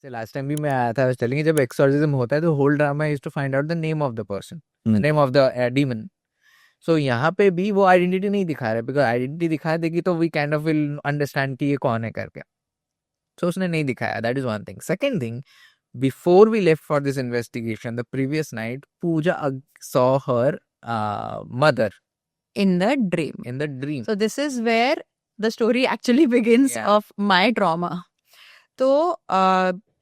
Last time भी मैं आया था, टेलिंग जब एक्सोर्सिज्म होता है तो whole drama is to find out the name of the person, name of the demon. So यहाँ पे भी वो आइडेंटिटी नहीं दिखा रहे, बिकॉज आइडेंटिटी दिखा देगी तो we kind of will understand कि ये कौन है करके. सो उसने नहीं दिखाया. That is one thing. Second thing, before we left for this investigation, the previous night, Pooja saw her mother in the dream. in the dream. So this is where the story actually begins of my trauma. तो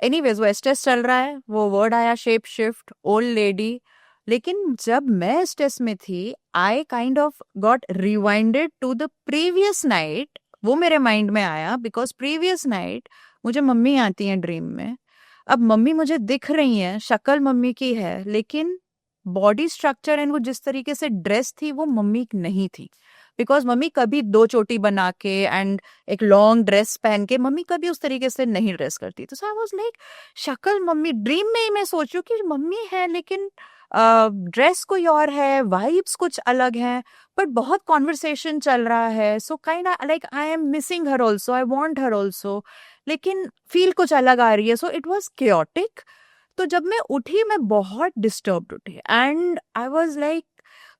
anyways वो एस्टेस चल रहा है, वो word आया shape shift, old lady. लेकिन जब मैं एस्टेस में थी, I kind of got rewinded to the previous night. वो मेरे माइंड में आया बिकॉज प्रीवियस नाइट मुझे मम्मी आती है ड्रीम में. अब मम्मी मुझे दिख रही है, शक्ल मम्मी की है, लेकिन बॉडी स्ट्रक्चर एंड वो जिस तरीके से ड्रेस थी वो मम्मी की नहीं थी. बिकॉज मम्मी कभी 2 चोटी बना के एंड एक लॉन्ग ड्रेस पहन के मम्मी कभी उस तरीके से नहीं ड्रेस करती. तो आई वाज लाइक शक्ल मम्मी. ड्रीम में ही मैं सोचूं कि मम्मी है लेकिन ड्रेस कोई और है, वाइब्स कुछ अलग हैं, बट बहुत कॉन्वर्सेशन चल रहा है. So kind like I am missing her also, I want her also, लेकिन फील कुछ अलग आ रही है. So it was chaotic. तो जब मैं उठी मैं बहुत डिस्टर्ब्ड उठी एंड आई वॉज लाइक,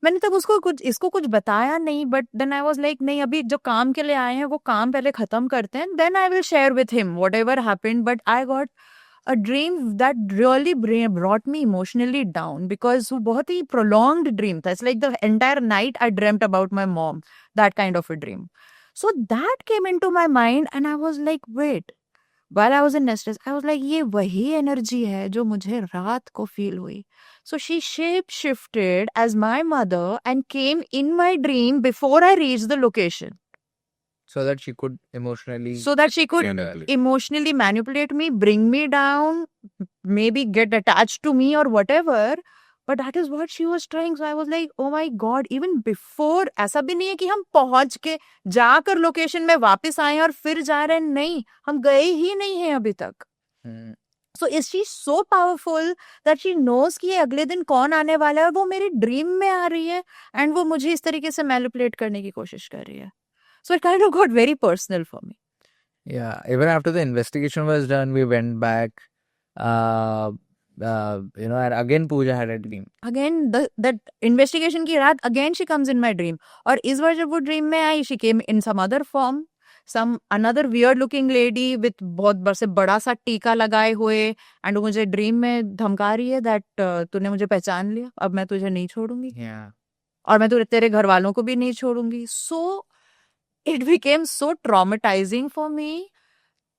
मैंने तब उसको इसको कुछ बताया नहीं, but then I was like नहीं, अभी जो काम के लिए आए हैं वो काम पहले खत्म करते हैं, then I will share with him whatever happened. But I got a dream that really brought me emotionally down because वो बहुत ही प्रोलॉन्ग्ड ड्रीम था. It's like the entire night I dreamed about my mom, that kind of a dream. So that came into my mind and I was like wait, while I was in Nestless, I was like, ये वही energy है जो मुझे रात को feel हुई. So she shape shifted as my mother and came in my dream before I reached the location. So that she could emotionally manipulate me, bring me down, maybe get attached to me or whatever. But that is what she was trying. So I was like, oh my God, even before, ऐसा भी नहीं है कि हम पहुंच के जाकर location में वापस आए और फिर जा रहे हैं. नहीं, हम गए ही नहीं हैं अभी तक. So is she so powerful that she knows कि ये अगले दिन कौन आने वाला है और वो मेरी ड्रीम में आ रही है एंड वो मुझे इस तरीके से मैनिपुलेट करने की कोशिश कर रही है. So it kind of got very personal for me. Yeah, even after the investigation was done, we went back. And again Pooja had a dream. Again, that investigation की रात again she comes in my dream. और इस बार जब वो dream में आई, she came in some other form, some another weird looking lady with बहुत से बड़ा सा टीका लगाए हुए, एंड वो मुझे ड्रीम में धमका रही है that तूने मुझे पहचान लिया, अब मैं तुझे नहीं छोड़ूंगी. और मैं तेरे घर वालों को भी नहीं छोड़ूंगी. So it became so traumatizing for me.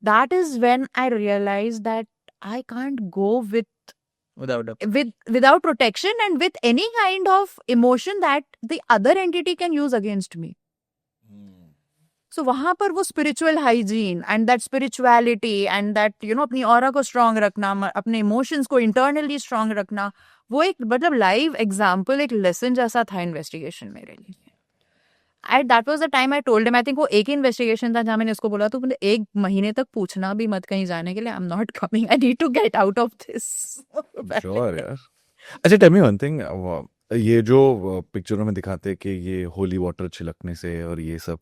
That is when I realized that I can't go without protection and with any kind of emotion that the other entity can use against me. So वहां पर वो spiritual hygiene and that spirituality and that अपनी aura को strong रखना, अपने emotions को internally strong रखना, वो एक मतलब live example, एक lesson जैसा था investigation मेरे लिए. And that was the time I told him, I think वो एक ही इन्वेस्टिगेशन था जहाँ मैंने उसको बोला तो 1 महीने तक पूछना भी मत कहीं जाने के लिए. I'm not coming, I need to get out of this. Sure यार. अच्छा tell me one thing, ये जो पिक्चरों में दिखाते हैं कि ये होली वाटर छिड़कने से और ये सब,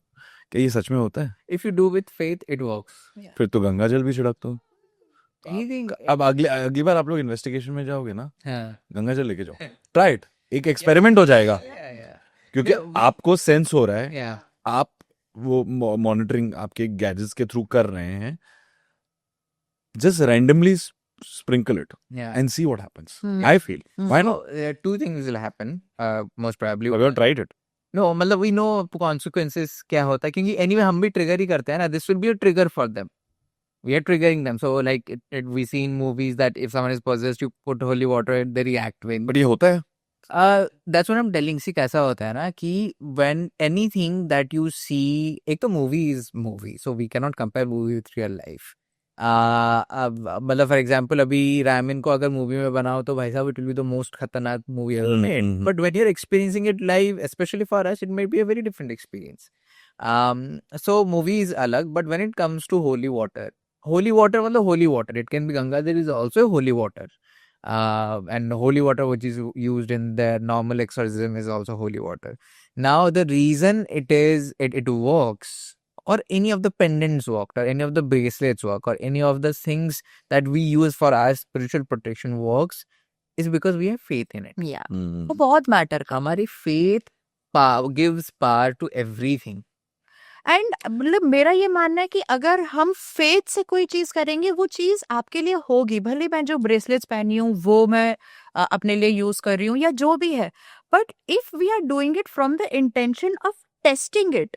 क्या ये सच में होता है? If you do with faith, it works. फिर तो गंगा जल भी छिड़क दो. अब अगली बार आप लोग इन्वेस्टिगेशन में जाओगे ना, गंगा जल लेके जाओ, ट्राई इट, एक एक्सपेरिमेंट हो जाएगा. क्योंकि आपको सेंस हो रहा है, आप वो मॉनिटरिंग आपके गैजेट्स के थ्रू कर रहे हैं, just randomly sprinkle it and see what happens. I feel why not? Two things will happen, most probably. We haven't tried it. No, मतलब we know consequences क्या होता है, क्योंकि anyway हम भी trigger ही करते हैं ना. This will be a trigger for them. We are triggering them. So like we see in movies that if someone is possessed, you put holy water, they react with. But ये होता है. That's what I'm telling. See कैसा होता है ना कि when anything that you see, एक तो movie is movie, so we cannot compare movie with real life. मतलब फॉर एग्जाम्पल अभी रायमिन को अगर मूवी में बनाओ तो भाई साहब it will be the most खतरनाक movie ever made. But when you are experiencing it live, especially for us, it may be a very different experience. So movies अलग, but when it comes to holy water मतलब holy water, it can be Ganga, there is also holy water. And holy water which is used in the normal exorcism is also holy water. Now the reason it works or any of the pendants worked, or any of the bracelets work, or any of the things that we use for our spiritual protection works, is because we have faith in it. Yeah. Hmm. वो बहुत matter कर हमारी faith gives power to everything. And मतलब मेरा ये मानना है कि अगर हम फेथ से कोई चीज करेंगे वो चीज आपके लिए होगी, भले मैं जो ब्रेसलेट्स पहनी हूँ वो मैं अपने लिए यूज कर रही हूँ या जो भी है, but if we are doing it from the intention of testing it,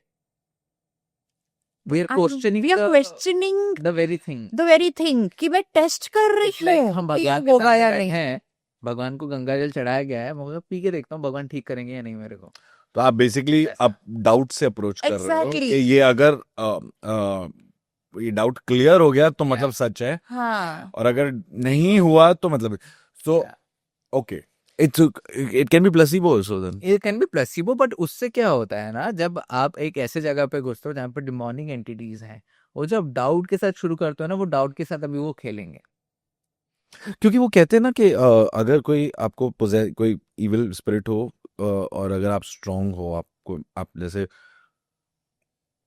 We are questioning we are questioning the very thing. The very thing कि मैं टेस्ट कर रही It's like हूँ हम कि भगवान होगा या के नहीं। हैं, भगवान को गंगा जल चढ़ाया गया है, मैं पी के देखता हूँ भगवान ठीक करेंगे या नहीं मेरे को. तो आप बेसिकली आप डाउट से अप्रोच कर रहे हो Exactly. कि ये अगर ये डाउट क्लियर हो गया तो मतलब सच है, हाँ और अगर नहीं हुआ तो मतलब so okay it can be placebo also then. It can be placebo, but उससे क्या होता है ना, जब आप एक ऐसे जगह पे घुसते हो जहाँ पे डिमोनिक एंटिटीज हैं, वो जब डाउट के साथ शुरू करते हो ना, वो डाउट के साथ अभी वो खेलेंगे. क्योंकि वो कहते हैं ना कि अगर कोई आपको कोई इविल स्पिरिट हो और अगर आप स्ट्रांग हो, आपको आप जैसे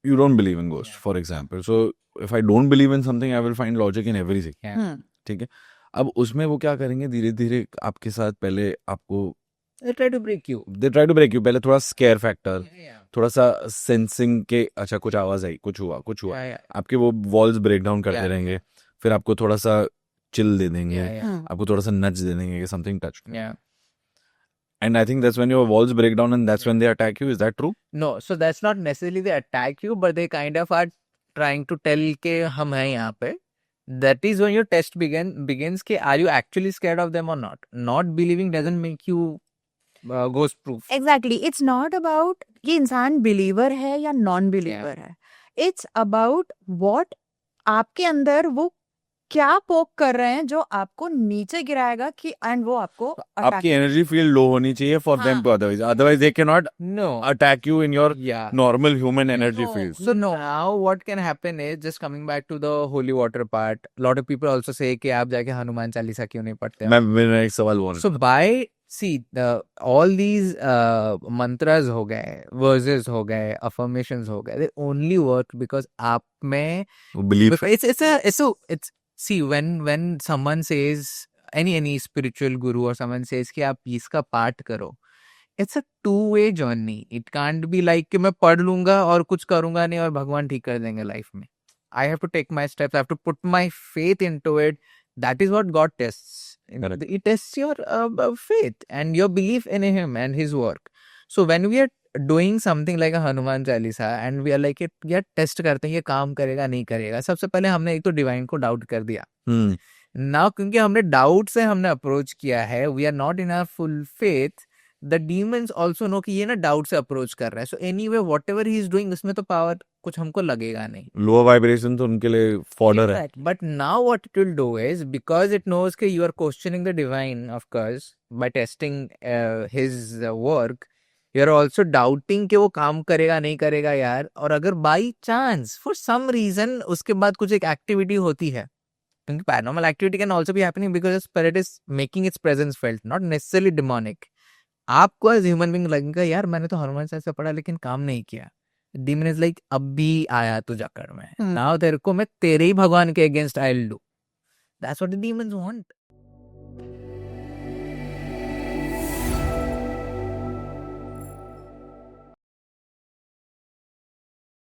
you don't believe in ghost for example, so if I don't believe in something I will find logic in everything. Yeah. ठीक है, अब उसमें वो क्या करेंगे, धीरे धीरे आपके साथ पहले आपको They try to break you. They try to break you, पहले थोड़ा स्केयर फैक्टर, Yeah. थोड़ा सा सेंसिंग के अच्छा कुछ आवाज आई, कुछ हुआ Yeah. आपके वो वॉल्स ब्रेक डाउन करते Yeah. रहेंगे, फिर आपको थोड़ा सा चिल दे देंगे, Yeah. Yeah. आपको थोड़ा सा नच दे देंगे कि something touch. Yeah. And I think that's when your walls break down and that's when they attack you. Is that true? No, so that's not necessarily they attack you, but they kind of are trying to tell के हम हैं यहाँ पे. That is when your test begins कि are you actually scared of them or not? Not believing doesn't make you ghost proof. Exactly, it's not about कि इंसान believer है या नॉन बिलीवर है, इट्स अबाउट व्हाट आपके अंदर वो क्या पोक कर रहे हैं जो आपको नीचे गिराएगा कि एंड वो आपको आपकी एनर्जी फील लो होनी चाहिए for them to otherwise they cannot No. attack you in your Yeah. normal human energy No. fields. So now what can happen is, just coming back to the holy water part, a lot of people also say कि आप जाके हनुमान चालीसा क्यों नहीं पढ़ते हो? मेरा एक सवाल वो है. So all these mantras हो गए, verses हो गए, affirmations हो गए, they only work because आप में belief it's see when someone says any spiritual guru or someone says कि आप इसका पाठ करो, it's a two-way journey. It can't be like कि मैं पढ़ लूंगा और कुछ करूंगा नहीं और भगवान ठीक कर देंगे लाइफ में. I have to take my steps. I have to put my faith into it. That is what God tests. Correct. He tests your faith and your belief in Him and His work. So when we are doing something like a Hanuman Chalisa and we are like यार test करते हैं ये काम करेगा नहीं करेगा, सबसे पहले हमने एक तो डिवाइन को डाउट कर दिया. Now क्योंकि हमने डाउट से हमने अप्रोच किया है, we are not in our full faith. The demons also know कि ये ना डाउट से अप्रोच कर रहा है. So anyway whatever he is doing उसमें तो पावर कुछ हमको लगेगा नहीं. lower vibration तो उनके लिए fodder है. But now what it will do is, because it knows that you are questioning the divine, of course, by testing his work, you are also doubting कि वो काम करेगा नहीं करेगा यार. और अगर by chance for some reason उसके बाद कुछ एक एक्टिविटी होती है, क्योंकि paranormal activity can also be happening because the spirit is making its presence felt, not necessarily demonic. आपको एज ह्यूमन बीइंग लगेगा यार मैंने तो हनुमान चालीसा पढ़ा लेकिन काम नहीं किया. डीमन इज लाइक अब भी आया तू जकड़ में, नाउ तेरे को मैं तेरे ही भगवान के against I will do. That's what the demons want.